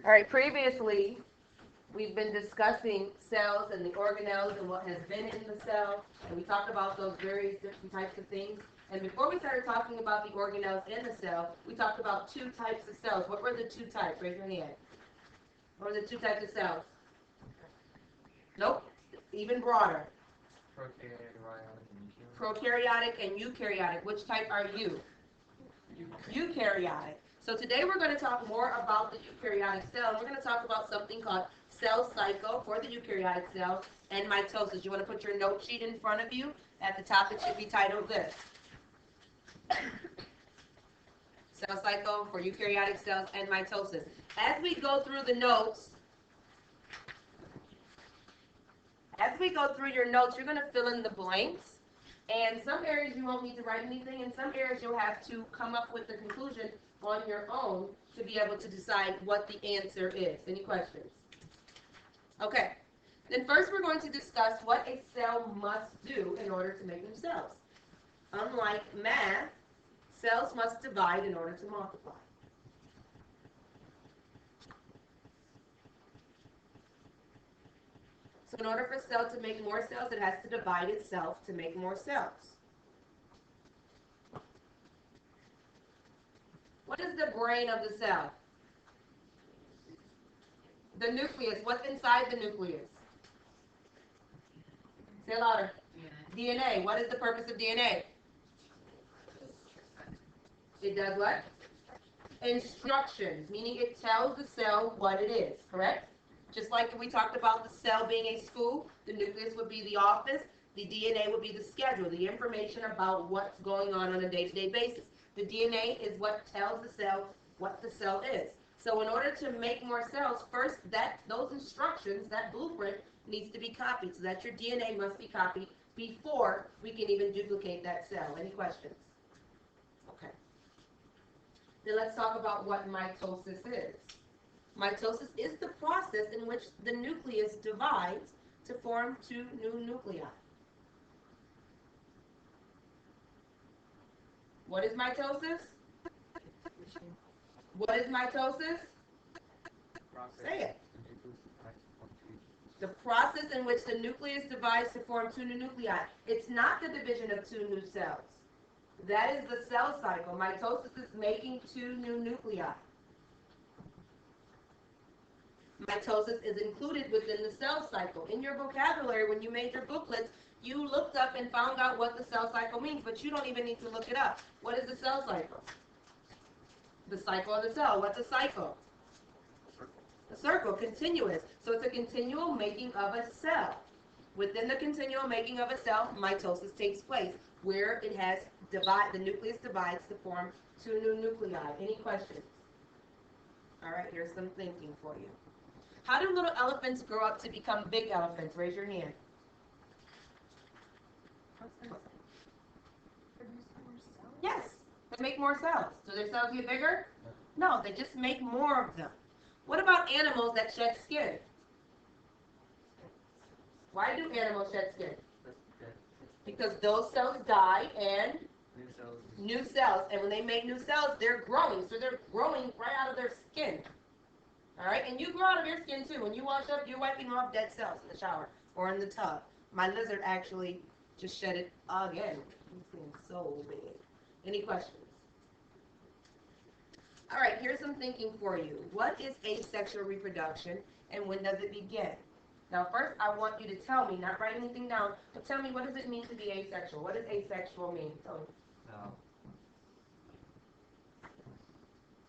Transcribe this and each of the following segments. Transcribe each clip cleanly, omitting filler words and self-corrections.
All right, previously, we've been discussing cells and the organelles and what has been in the cell, and we talked about those various different types of things. And before we started talking about the organelles in the cell, we talked about two types of cells. What were the two types? Raise your hand. What were the two types of cells? Nope. Even broader. Prokaryotic and eukaryotic. Which type are you? Eukaryotic. So today we're going to talk more about the eukaryotic cell, and we're going to talk about something called cell cycle for the eukaryotic cell and mitosis. You want to put your note sheet in front of you. At the top it should be titled this. Cell cycle for eukaryotic cells and mitosis. As we go through the notes, your notes, you're going to fill in the blanks. And some areas you won't need to write anything, and some areas you'll have to come up with the conclusion on your own to be able to decide what the answer is. Any questions? Okay. Then first we're going to discuss what a cell must do in order to make new cells. Unlike math, cells must divide in order to multiply. So in order for a cell to make more cells, it has to divide itself to make more cells. What is the brain of the cell? The nucleus. What's inside the nucleus? Say it louder. DNA. What is the purpose of DNA? It does what? Instructions, meaning it tells the cell what it is, correct? Just like we talked about the cell being a school, the nucleus would be the office, the DNA would be the schedule, the information about what's going on a day-to-day basis. The DNA is what tells the cell what the cell is. So in order to make more cells, first those instructions, that blueprint, needs to be copied. So that your DNA must be copied before we can even duplicate that cell. Any questions? Okay. Then let's talk about what mitosis is. Mitosis is the process in which the nucleus divides to form two new nuclei. What is mitosis? What is mitosis? Say it. The process in which the nucleus divides to form two new nuclei. It's not the division of two new cells. That is the cell cycle. Mitosis is making two new nuclei. Mitosis is included within the cell cycle. In your vocabulary, when you made your booklets, you looked up and found out what the cell cycle means, but you don't even need to look it up. What is the cell cycle? The cycle of the cell. What's a cycle? A circle, continuous. So it's a continual making of a cell. Within the continual making of a cell, mitosis takes place, where it has the nucleus divides to form two new nuclei. Any questions? All right, here's some thinking for you. How do little elephants grow up to become big elephants? Raise your hand. Yes, they make more cells. Do their cells get bigger? No, they just make more of them. What about animals that shed skin? Why do animals shed skin? Because those cells die and new cells. And when they make new cells, they're growing. So they're growing right out of their skin. All right, and you grow out of your skin too. When you wash up, you're wiping off dead cells in the shower or in the tub. My lizard actually just shed it again. He's getting so big. Any questions? All right, here's some thinking for you. What is asexual reproduction and when does it begin? Now, first, I want you to tell me, not write anything down, but tell me, what does it mean to be asexual? What does asexual mean? Tell me.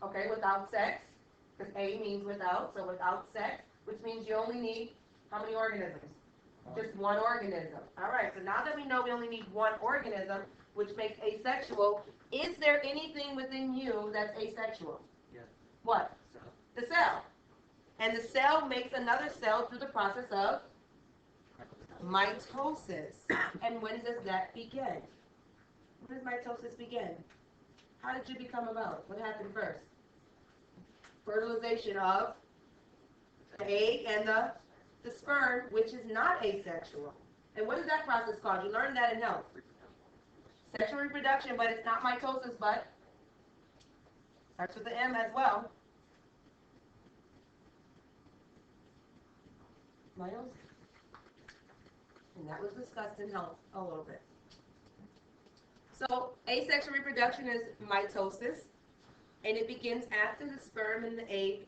No. Okay, without sex. Because A means without, so without sex, which means you only need how many organisms? Just one organism. All right, so now that we know we only need one organism, which makes asexual, is there anything within you that's asexual? Yes. What? Cell. The cell. And the cell makes another cell through the process of mitosis. And when does that begin? When does mitosis begin? How did you become about? What happened first? Fertilization of the egg and the sperm, which is not asexual. And what is that process called? You learned that in health. Sexual reproduction, but it's not mitosis, but starts with the M as well. Meiosis. And that was discussed in health a little bit. So asexual reproduction is mitosis, and it begins after the sperm and the egg.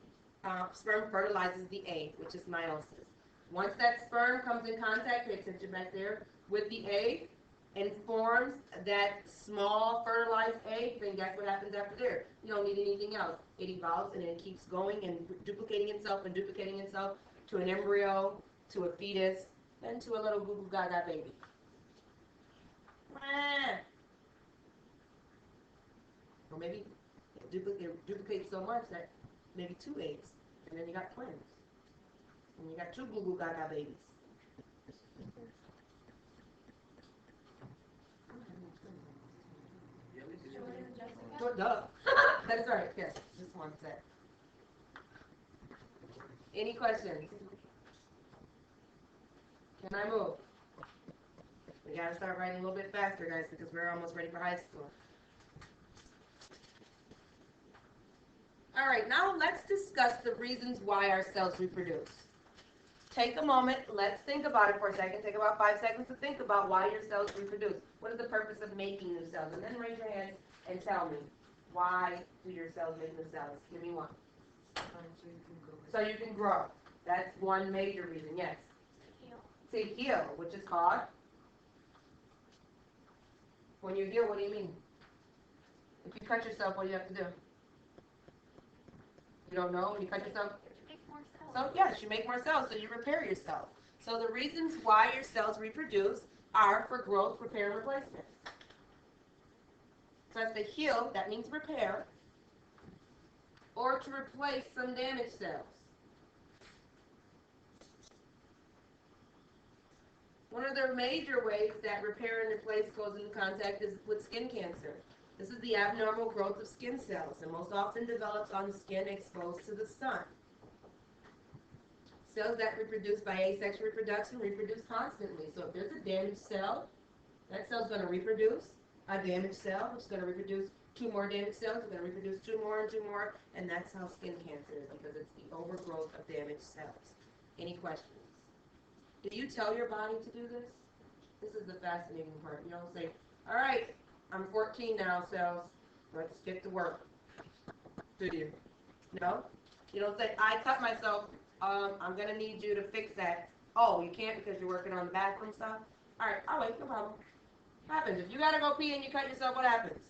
Sperm fertilizes the egg, which is meiosis. Once that sperm comes in contact, pay attention back there, with the egg and forms that small fertilized egg, then guess what happens after there? You don't need anything else. It evolves and it keeps going and duplicating itself to an embryo, to a fetus, then to a little goo goo gaga baby. Or maybe it duplicates so much that maybe 2 eggs, and then you got twins. And you got 2 goo goo gaga babies. Duh. That is right, yes. Just one set. Any questions? Can I move? We gotta start writing a little bit faster, guys, because we're almost ready for high school. All right, now let's discuss the reasons why our cells reproduce. Take a moment, let's think about it for a second. Take about 5 seconds to think about why your cells reproduce. What is the purpose of making new cells? And then raise your hand and tell me, why do your cells make new cells? Give me one. So you can grow. That's one major reason, yes. To heal, which is called? When you heal, what do you mean? If you cut yourself, what do you have to do? You don't know when you cut yourself? So yes, you make more cells, so you repair yourself. So the reasons why your cells reproduce are for growth, repair, and replacement. So that's to heal, that means repair, or to replace some damaged cells. One of the major ways that repair and replace goes into contact is with skin cancer. This is the abnormal growth of skin cells, and most often develops on skin exposed to the sun. Cells that reproduce by asexual reproduction reproduce constantly. So if there's a damaged cell, that cell's going to reproduce a damaged cell, which is going to reproduce 2 more damaged cells, it's going to reproduce 2 more and 2 more, and that's how skin cancer is, because it's the overgrowth of damaged cells. Any questions? Do you tell your body to do this? This is the fascinating part. You don't say, all right, I'm 14 now, cells, let's get to work. Do you? No? You don't say, I cut myself, I'm going to need you to fix that. Oh, you can't because you're working on the bathroom stuff? All right, I'll wait, no problem. What happens? If you got to go pee and you cut yourself, what happens?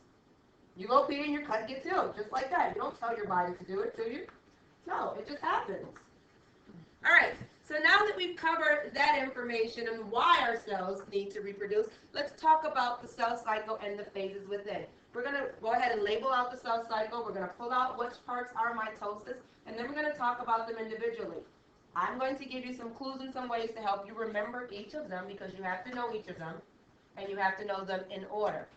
You go pee and your cut gets healed, just like that. You don't tell your body to do it, do you? No, it just happens. All right, so now that we've covered that information and why our cells need to reproduce, let's talk about the cell cycle and the phases within. We're going to go ahead and label out the cell cycle. We're going to pull out which parts are mitosis, and then we're going to talk about them individually. I'm going to give you some clues and some ways to help you remember each of them, because you have to know each of them, and you have to know them in order.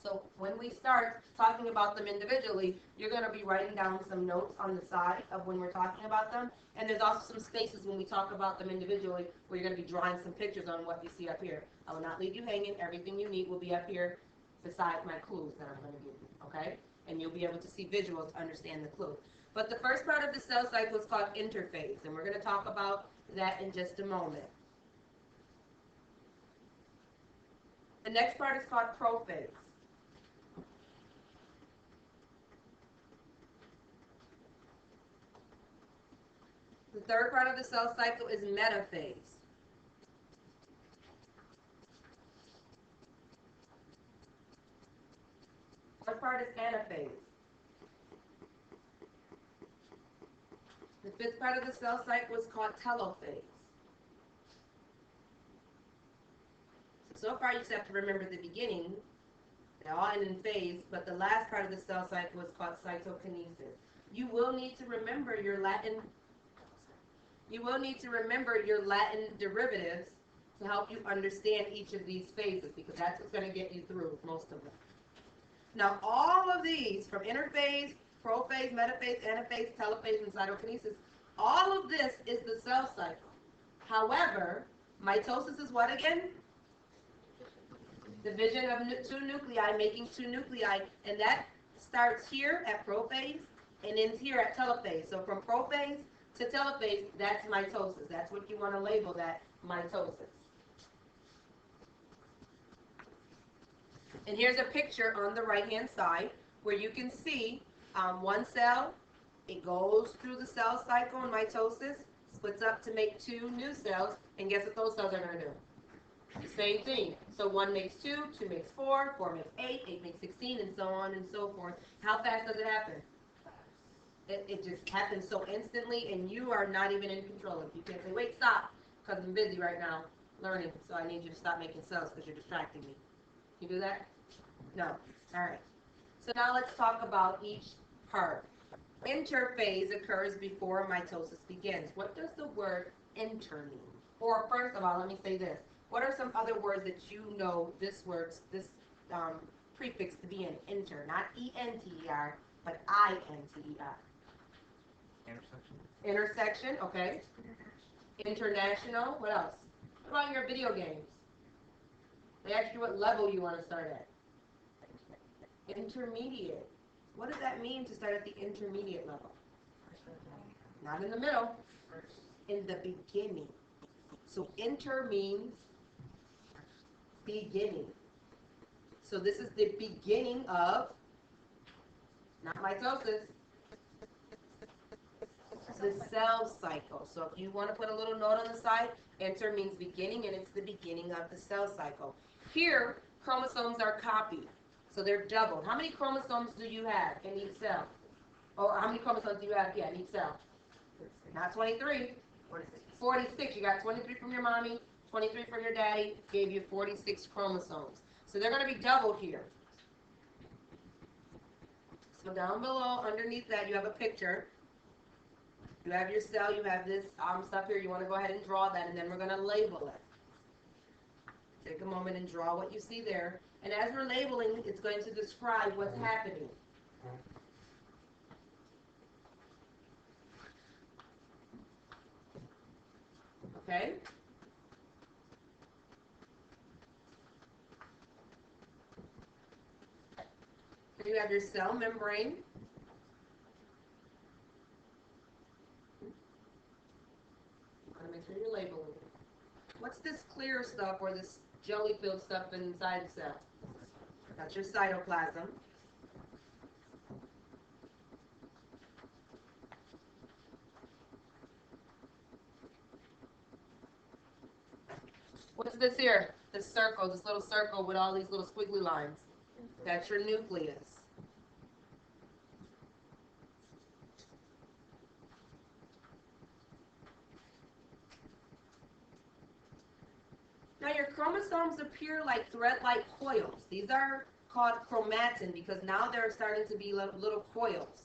So when we start talking about them individually, you're going to be writing down some notes on the side of when we're talking about them. And there's also some spaces when we talk about them individually where you're going to be drawing some pictures on what you see up here. I will not leave you hanging. Everything you need will be up here besides my clues that I'm going to give you, okay? And you'll be able to see visuals to understand the clue. But the first part of the cell cycle is called interphase, and we're going to talk about that in just a moment. The next part is called prophase. The third part of the cell cycle is metaphase. Fourth part is anaphase. The fifth part of the cell cycle is called telophase. So far you just have to remember the beginning. They're all end in phase, but the last part of the cell cycle is called cytokinesis. You will need to remember your Latin derivatives to help you understand each of these phases, because that's what's going to get you through most of them. Now, all of these, from interphase, prophase, metaphase, anaphase, telophase, and cytokinesis, all of this is the cell cycle. However, mitosis is what again? Division of 2 nuclei, making 2 nuclei, and that starts here at prophase and ends here at telophase. So from prophase to telophase, that's mitosis. That's what you want to label that, mitosis. And here's a picture on the right-hand side where you can see one cell, it goes through the cell cycle in mitosis, splits up to make 2 new cells, and guess what those cells are going to do? The same thing. So 1 makes 2, 2 makes 4, 4 makes 8, 8 makes 16, and so on and so forth. How fast does it happen? It just happens so instantly, and you are not even in control of it. You can't say, wait, stop, because I'm busy right now learning, so I need you to stop making cells because you're distracting me. Can you do that? No. All right. So now let's talk about each part. Interphase occurs before mitosis begins. What does the word inter mean? Or first of all, let me say this. What are some other words that you know this prefix to be in? Inter, not E-N-T-E-R, but I-N-T-E-R. Intersection. Intersection, okay. International, what else? What about your video games? They ask you what level you want to start at. Intermediate. What does that mean to start at the intermediate level? Not in the middle. In the beginning. So inter means beginning. So this is the beginning of, not mitosis, the cell cycle. So if you want to put a little note on the side, inter means beginning, and it's the beginning of the cell cycle. Here, chromosomes are copied. So they're doubled. How many chromosomes do you have in each cell? Or how many chromosomes do you have, in each cell? Not 23. 46. You got 23 from your mommy, 23 from your daddy, gave you 46 chromosomes. So they're going to be doubled here. So down below, underneath that, you have a picture. You have your cell, you have this stuff here. You want to go ahead and draw that, and then we're going to label it. Take a moment and draw what you see there. And as we're labeling, it's going to describe what's happening. Okay? So you have your cell membrane. Make sure you're labeling it. What's this clear stuff or this jelly-filled stuff inside the cell? That's your cytoplasm. What's this here? This circle, this little circle with all these little squiggly lines. That's your nucleus. Now your chromosomes appear like thread-like coils. These are called chromatin because now they're starting to be little coils.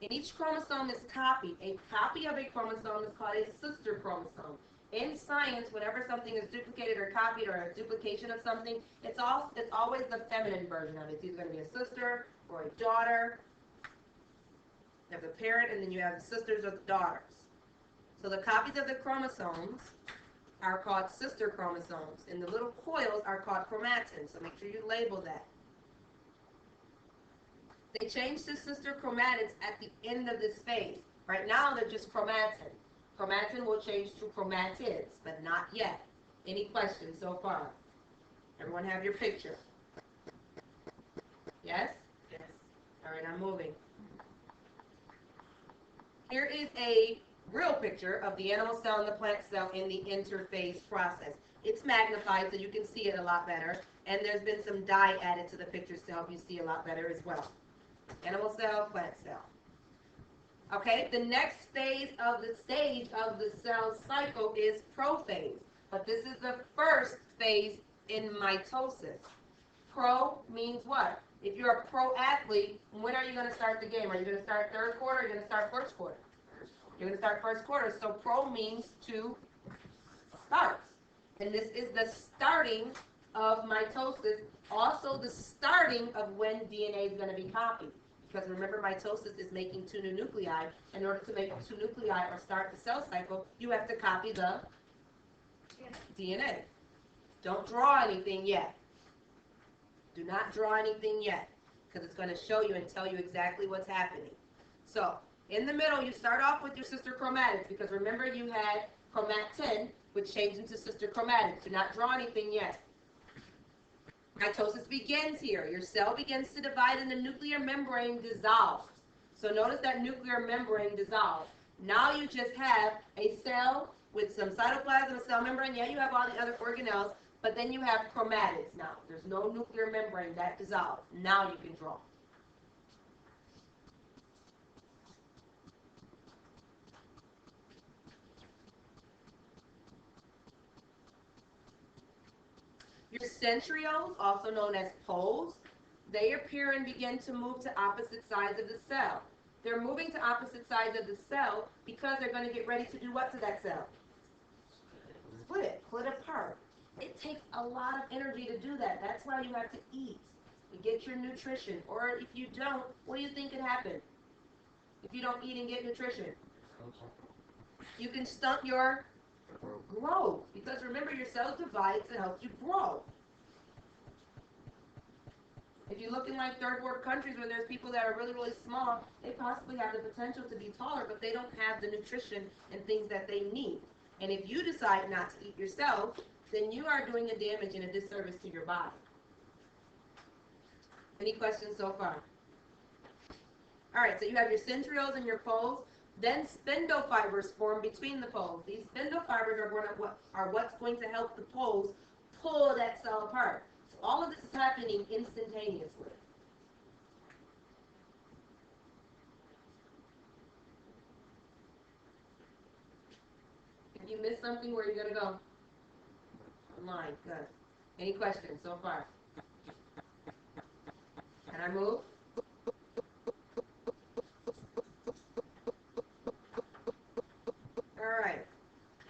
And each chromosome is copied. A copy of a chromosome is called a sister chromosome. In science, whenever something is duplicated or copied or a duplication of something, it's always the feminine version of it. It's either going to be a sister or a daughter. You have the parent, and then you have the sisters or the daughters. So the copies of the chromosomes are called sister chromosomes, and the little coils are called chromatin. So make sure you label that. They change to sister chromatids at the end of this phase. Right now, they're just chromatin. Chromatin will change to chromatids, but not yet. Any questions so far? Everyone have your picture? Yes? Yes. All right, I'm moving. Here is a real picture of the animal cell and the plant cell in the interphase process. It's magnified so you can see it a lot better, and there's been some dye added to the pictures to help you see a lot better as well. Animal cell, plant cell. Okay, the next phase of the stage of the cell cycle is prophase, but this is the first phase in mitosis. Pro means what? If you're a pro athlete, when are you going to start the game? Are you going to start third quarter or are you going to start first quarter? You're going to start first quarter. So pro means to start. And this is the starting of mitosis, also the starting of when DNA is going to be copied. Because remember, mitosis is making 2 new nuclei. In order to make 2 nuclei or start the cell cycle, you have to copy the DNA. Don't draw anything yet. Do not draw anything yet, because it's going to show you and tell you exactly what's happening. So, In the middle, you start off with your sister chromatids because remember you had chromatin, which changed into sister chromatids. Do not draw anything yet. Mitosis begins here. Your cell begins to divide and the nuclear membrane dissolves. So notice that nuclear membrane dissolves. Now you just have a cell with some cytoplasm, a cell membrane. Yeah, you have all the other organelles, but then you have chromatids now. There's no nuclear membrane that dissolves. Now you can draw. Your centrioles, also known as poles, they appear and begin to move to opposite sides of the cell. They're moving to opposite sides of the cell because they're going to get ready to do what to that cell? Split it, pull it apart. It takes a lot of energy to do that. That's why you have to eat and get your nutrition. Or if you don't, what do you think could happen if you don't eat and get nutrition? You can stunt your growth because remember your cells divide to help you grow. If you look in like third world countries where there's people that are really, really small, they possibly have the potential to be taller, but they don't have the nutrition and things that they need. And if you decide not to eat yourself, then you are doing a damage and a disservice to your body. Any questions so far? All right, so you have your centrioles and your poles. Then spindle fibers form between the poles. These spindle fibers are what's going to help the poles pull that cell apart. So all of this is happening instantaneously. If you miss something, where are you going to go? Online. Good. Any questions so far? Can I move? Alright,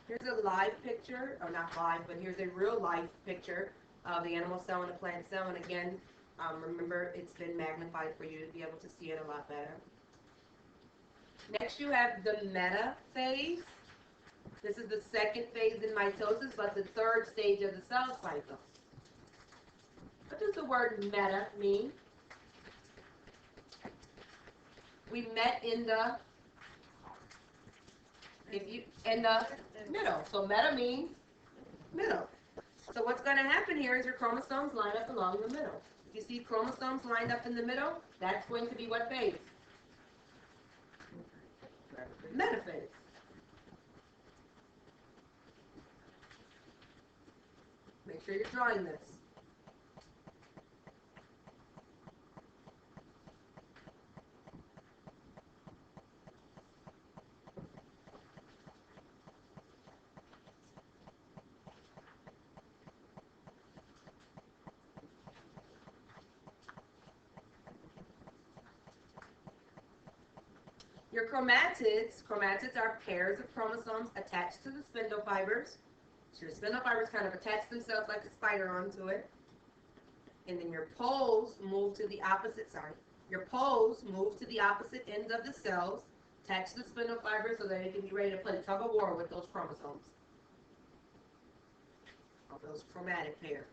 here's a live picture, or not live, but here's a real life picture of the animal cell and the plant cell. And again, remember it's been magnified for you to be able to see it a lot better. Next you have the metaphase. This is the second phase in mitosis, but the third stage of the cell cycle. What does the word meta mean? We met in the middle. So meta means middle. So what's going to happen here is your chromosomes line up along the middle. If you see chromosomes lined up in the middle, that's going to be what phase? Metaphase. Make sure you're drawing this. Your chromatids are pairs of chromosomes attached to the spindle fibers. So your spindle fibers kind of attach themselves like a spider onto it. And then your poles move to the opposite ends of the cells, attach the spindle fibers so that it can be ready to play tug of war with those chromosomes. Of those chromatic pairs.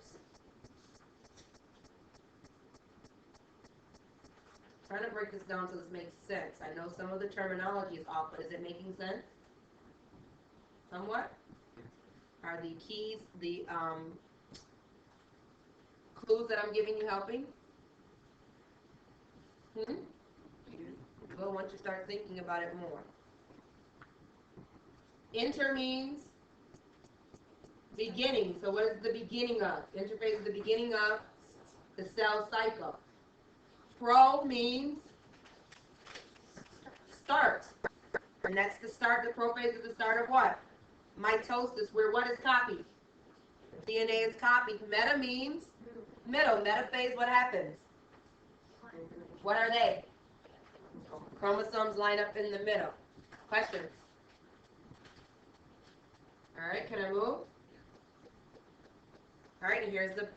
Trying to break this down so this makes sense. I know some of the terminology is off, but is it making sense? Somewhat? Are the keys, the clues that I'm giving you helping? Well, once you start thinking about it more. Inter means beginning. So what is the beginning of? Interphase is the beginning of the cell cycle. Pro means start. And that's the start. The prophase is the start of what? Mitosis, where what is copied? DNA is copied. Meta means middle. Metaphase, what happens? What are they? Chromosomes line up in the middle. Questions? All right, can I move? All right, and here's the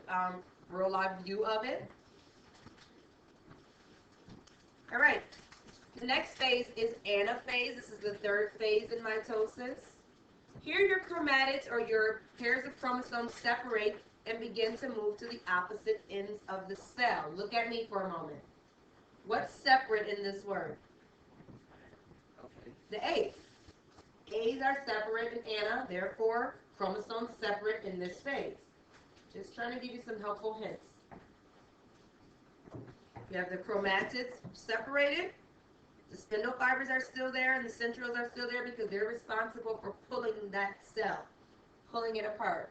real live view of it. All right, the next phase is anaphase. This is the third phase in mitosis. Here your chromatids or your pairs of chromosomes separate and begin to move to the opposite ends of the cell. Look at me for a moment. What's separate in this word? the A's. A's are separate in Ana, therefore chromosomes separate in this phase. Just trying to give you some helpful hints. You have the chromatids separated. The spindle fibers are still there and the centrioles are still there because they're responsible for pulling that cell, pulling it apart.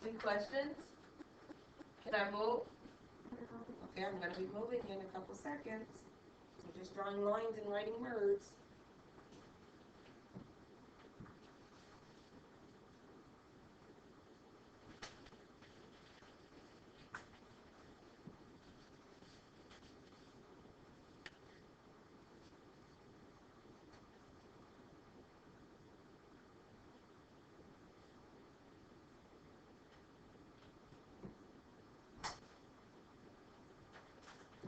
Any questions? Can I move? Okay, I'm going to be moving in a couple seconds. I'm just drawing lines and writing words.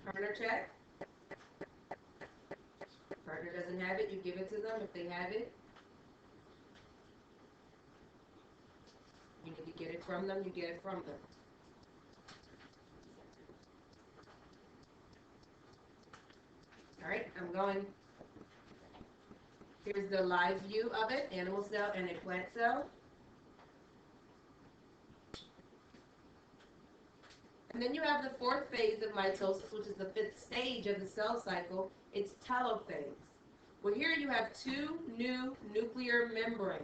Partner check. Partner doesn't have it, you give it to them. If they have it, you need to get it from them, you get it from them. Alright, I'm going. Here's the live view of it, animal cell and a plant cell. And then you have the fourth phase of mitosis, which is the fifth stage of the cell cycle. It's telophase. Well, here you have two new nuclear membranes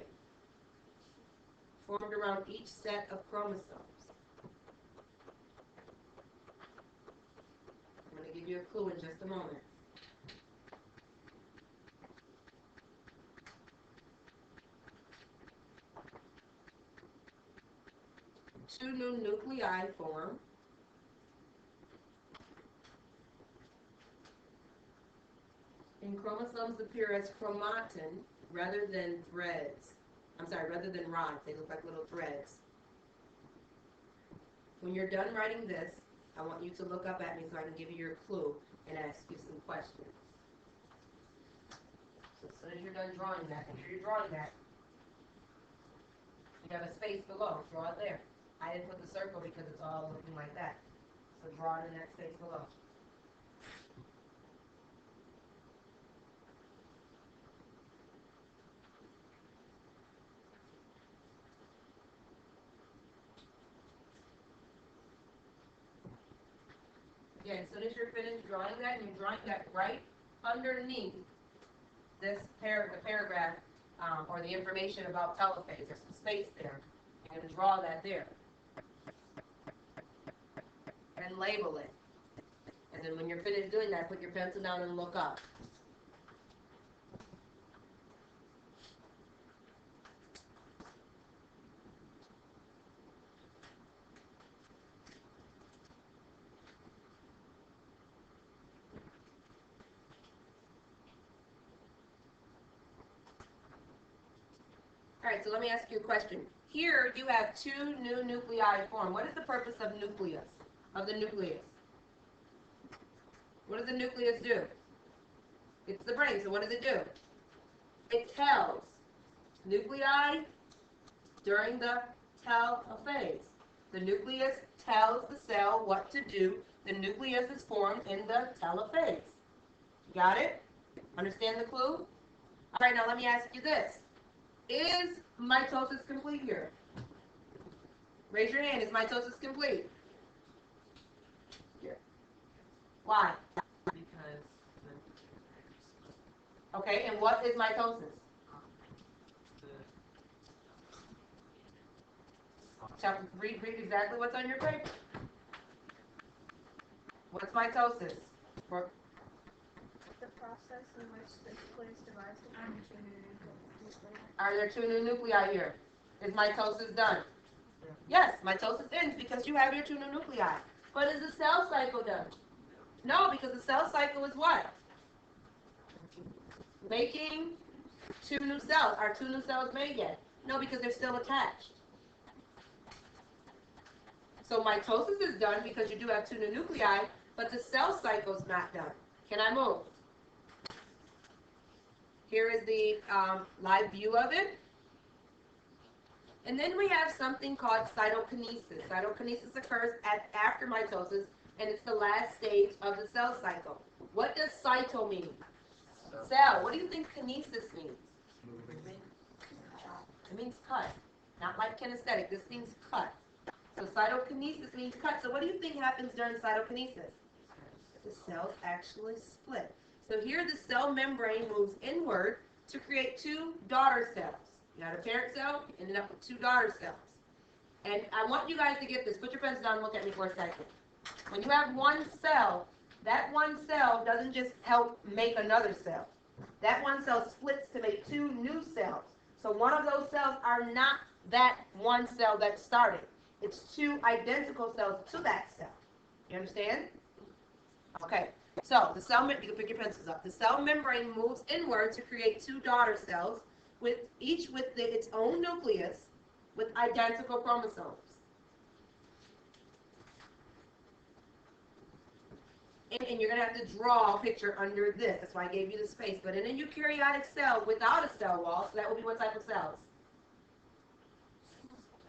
formed around each set of chromosomes. I'm going to give you a clue in just a moment. Two new nuclei form. And chromosomes appear as chromatin rather than threads. Rather than rods. They look like little threads. When you're done writing this, I want you to look up at me so I can give you your clue and ask you some questions. So as soon as you're done drawing that, make sure you're drawing that. You have a space below. Draw it there. I didn't put the circle because it's all looking like that. So draw it in that space below. Yeah, as soon as you're finished drawing that, and you're drawing that right underneath this the paragraph or the information about telophase. There's some space there. You're going to draw that there. And label it. And then when you're finished doing that, put your pencil down and look up. Alright, so let me ask you a question. Here you have two new nuclei formed. What is the purpose of nucleus? Of the nucleus? What does the nucleus do? It's the brain, so what does it do? It tells nuclei during the telophase. The nucleus tells the cell what to do. The nucleus is formed in the telophase. Got it? Understand the clue? Alright, now let me ask you this. Is mitosis complete here? Raise your hand. Is mitosis complete? Here. Why? Because Okay, and what is mitosis? Read exactly what's on your paper. What's mitosis? The process in which the nucleus divides to form two new nuclei. Are there two new nuclei here? Is mitosis done? Yes, mitosis ends because you have your two new nuclei. But is the cell cycle done? No, because the cell cycle is what? Making two new cells. Are two new cells made yet? No, because they're still attached. So mitosis is done because you do have two new nuclei, but the cell cycle is not done. Can I move? Here is the live view of it. And then we have something called cytokinesis. Cytokinesis occurs after mitosis, and it's the last stage of the cell cycle. What does cyto mean? Cell. What do you think kinesis means? It means cut. Not like kinesthetic. This means cut. So cytokinesis means cut. So what do you think happens during cytokinesis? The cells actually split. So here the cell membrane moves inward to create two daughter cells. You had a parent cell, ended up with two daughter cells. And I want you guys to get this. Put your pens down and look at me for a second. When you have one cell, that one cell doesn't just help make another cell. That one cell splits to make two new cells. So one of those cells are not that one cell that started. It's two identical cells to that cell. You understand? Okay. So the cell, you can pick your pencils up. The cell membrane moves inward to create two daughter cells, with each with its own nucleus, with identical chromosomes. And you're going to have to draw a picture under this. That's why I gave you the space. But in a eukaryotic cell without a cell wall, so that would be what type of cells?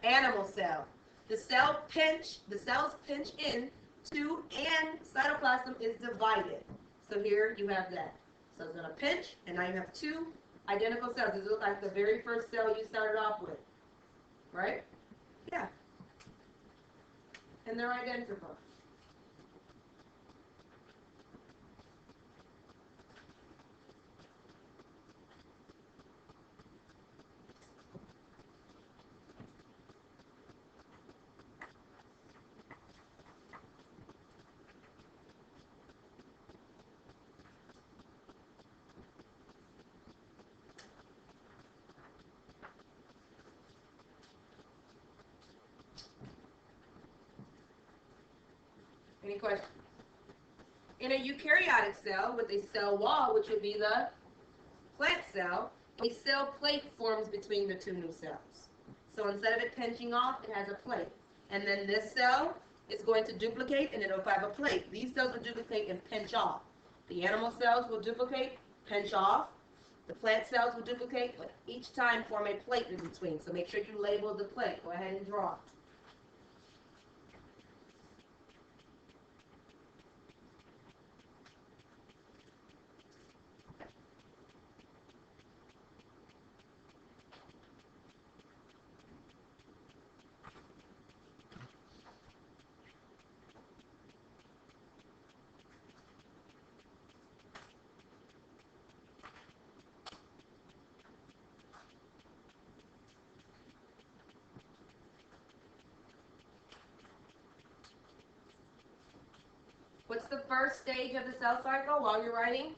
Animal cell. The cells pinch in two, and cytoplasm is divided. So here you have that. So it's going to pinch, and now you have two identical cells. These look like the very first cell you started off with. Right? Yeah. And they're identical. Any questions? In a eukaryotic cell with a cell wall, which would be the plant cell, a cell plate forms between the two new cells. So instead of it pinching off, it has a plate. And then this cell is going to duplicate, and it'll have a plate. These cells will duplicate and pinch off. The animal cells will duplicate, pinch off. The plant cells will duplicate, but each time form a plate in between. So make sure you label the plate. Go ahead and draw. What's the first stage of the cell cycle while you're writing?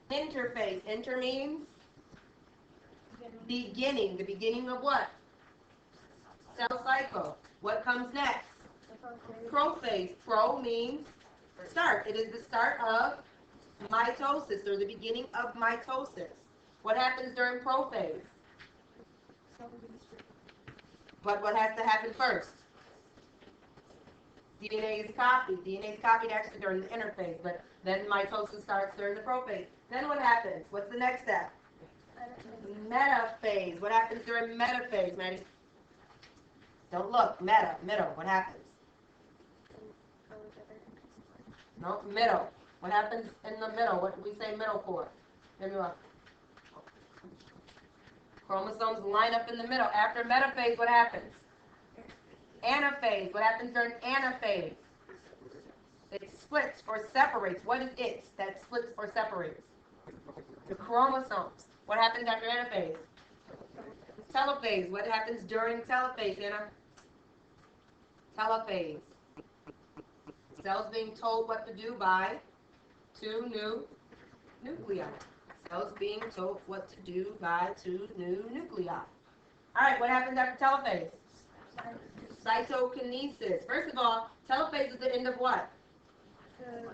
Interphase. Inter means beginning. The beginning of what? Cell cycle. What comes next? Prophase. Pro means start. It is the start of mitosis, or the beginning of mitosis. What happens during prophase? But what has to happen first? DNA is copied. DNA is copied actually during the interphase, but then mitosis starts during the prophase. Then what happens? What's the next step? Metaphase. What happens during metaphase, Maddie? Don't look. Middle. What happens? No, middle. What happens in the middle? What do we say middle for? Give me one. Chromosomes line up in the middle. After metaphase, what happens? Anaphase. What happens during anaphase? It splits or separates. What is it that splits or separates? The chromosomes. What happens after anaphase? Telophase. What happens during telophase, Anna? Telophase. Cells being told what to do by two new nuclei. Cells being told what to do by two new nuclei. All right, what happens after telophase? Cytokinesis. First of all, telophase is the end of what?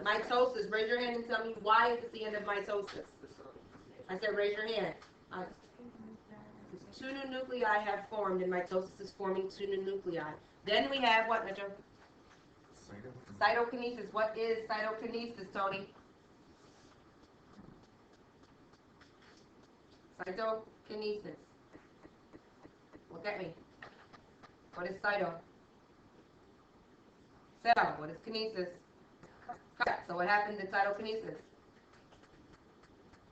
Mitosis. Raise your hand and tell me why is it the end of mitosis? I said raise your hand. Two new nuclei have formed and mitosis is forming two new nuclei. Then we have what, Mitchell? Cytokinesis. What is cytokinesis, Tony? Cytokinesis. Look at me. What is cyto? Cell. What is kinesis? Cut. So what happens in cytokinesis?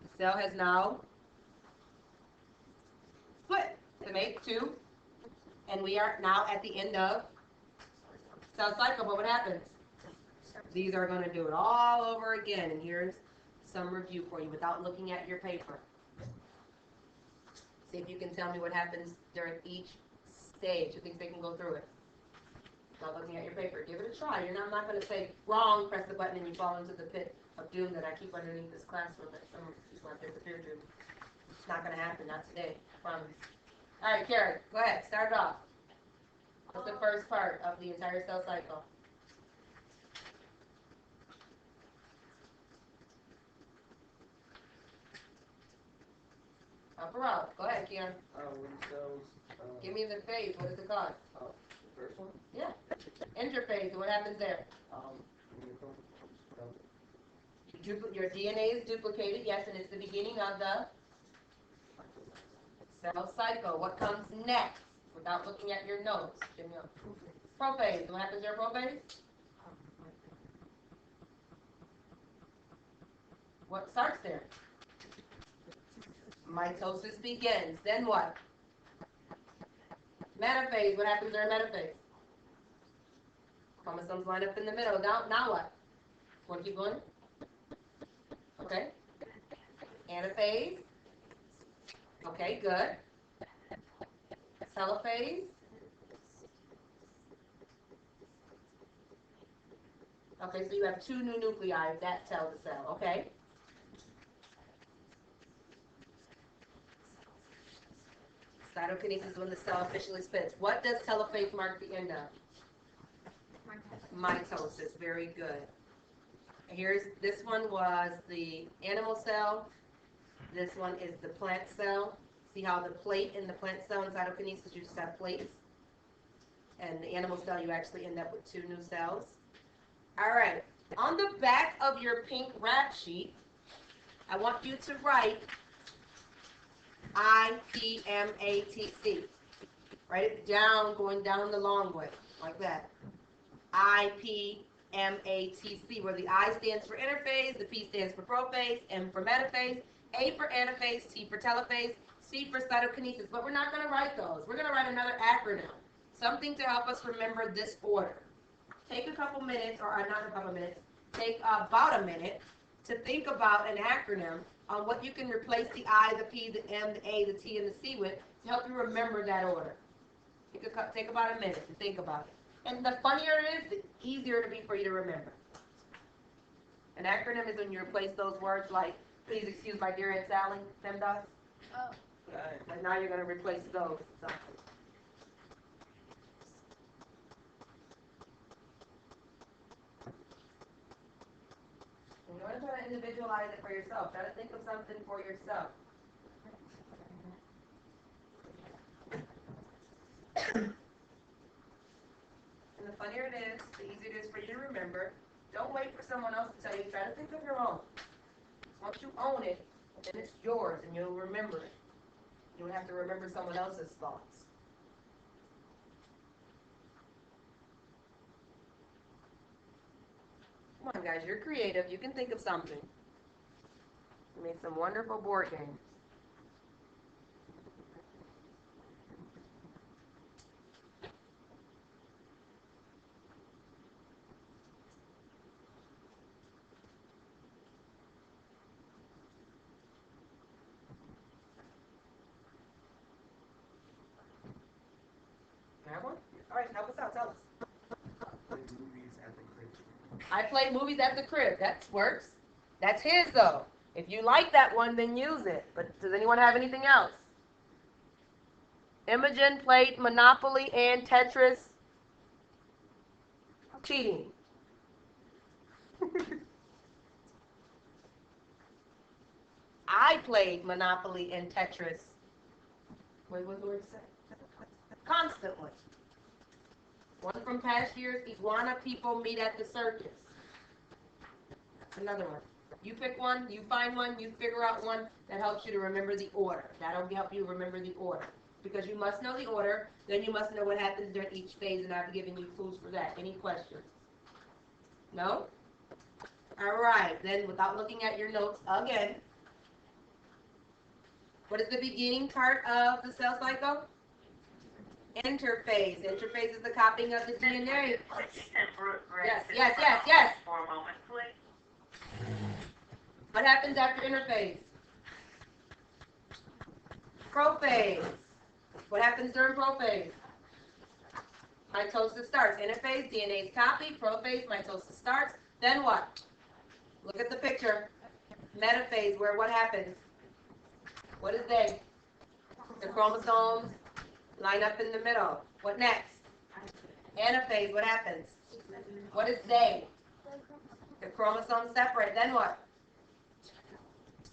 The cell has now split to make two, and we are now at the end of cell cycle. But what happens? These are going to do it all over again, and here's some review for you without looking at your paper. See if you can tell me what happens during each stage. Who thinks they can go through it? Not looking at your paper. Give it a try. I'm not going to say wrong, press the button, and you fall into the pit of doom that I keep underneath this classroom that some people have disappeared to. It's not going to happen. Not today. I promise. All right, Carrie, go ahead. Start it off. What's the first part of the entire cell cycle? Up or out? Go ahead, Kian. When cells. Give me the phase. What is it called? The first one? Yeah. Interphase. What happens there? Your DNA is duplicated, yes, and it's the beginning of the cell cycle. What comes next? Without looking at your notes. Prophase. What happens there, prophase? What starts there? Mitosis begins. Then what? Metaphase. What happens during metaphase? Chromosomes line up in the middle. Now what? Want to keep going? Okay. Anaphase. Okay, good. Telophase. Okay, so you have two new nuclei that tell the cell. Okay. Cytokinesis is when the cell officially splits. What does telophase mark the end of? Mitosis. Very good. This one was the animal cell. This one is the plant cell. See how the plate in the plant cell in cytokinesis, you just have plates. And the animal cell, you actually end up with two new cells. All right. On the back of your pink rap sheet, I want you to write IPMATC. Write it down, going down the long way, like that. IPMATC, where the I stands for interphase, the P stands for prophase, M for metaphase, A for anaphase, T for telophase, C for cytokinesis. But we're not going to write those. We're going to write another acronym, something to help us remember this order. Take a couple minutes, or not a couple minutes, take about a minute to think about an acronym on what you can replace the I, the P, the M, the A, the T, and the C with to help you remember that order. Take about a minute to think about it. And the funnier it is, the easier it'll be for you to remember. An acronym is when you replace those words like, please excuse my dear Aunt Sally, them dots. Oh. Right. But now you're going to replace those. So. You want to try to individualize it for yourself. Try to think of something for yourself. And the funnier it is, the easier it is for you to remember. Don't wait for someone else to tell you. Try to think of your own. Once you own it, then it's yours and you'll remember it. You don't have to remember someone else's thoughts. Come on, guys. You're creative. You can think of something. You made some wonderful board games. You have one? All right, help us out. Tell us. Play movies at the crib. I play movies at the crib. That works. That's his though. If you like that one, then use it. But does anyone have anything else? Imogen played Monopoly and Tetris. Cheating. I played Monopoly and Tetris. Wait, what's the word to say? Constantly. One from past years, iguana people meet at the circus. Another one. You pick one, you find one, you figure out one that helps you to remember the order. That'll help you remember the order. Because you must know the order, then you must know what happens during each phase, and I've given you clues for that. Any questions? No? All right, then without looking at your notes again, what is the beginning part of the cell cycle? Interphase. Interphase is the copying of the DNA. Yes. For a moment, please. What happens after interphase? Prophase. What happens during prophase? Mitosis starts. Interphase, DNA is copied. Prophase, mitosis starts. Then what? Look at the picture. Metaphase, where what happens? What is they? The chromosomes line up in the middle. What next? Anaphase, what happens? What is they? The chromosomes separate. Then what?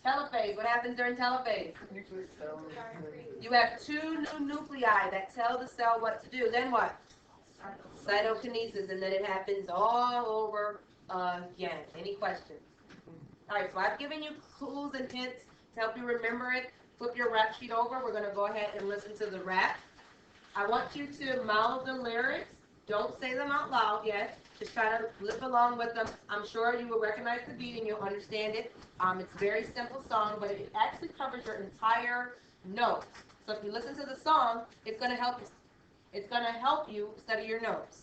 Telophase, what happens during telophase? Nucleus cell. You have two new nuclei that tell the cell what to do. Then what? Cytokinesis, and then it happens all over again. Any questions? All right, so I've given you clues and hints to help you remember it. Flip your rap sheet over. We're going to go ahead and listen to the rap. I want you to mouth the lyrics. Don't say them out loud yet. Just try to lip along with them. I'm sure you will recognize the beat and you'll understand it. It's a very simple song, but it actually covers your entire notes. So if you listen to the song, it's going to help you. It's going to help you study your notes.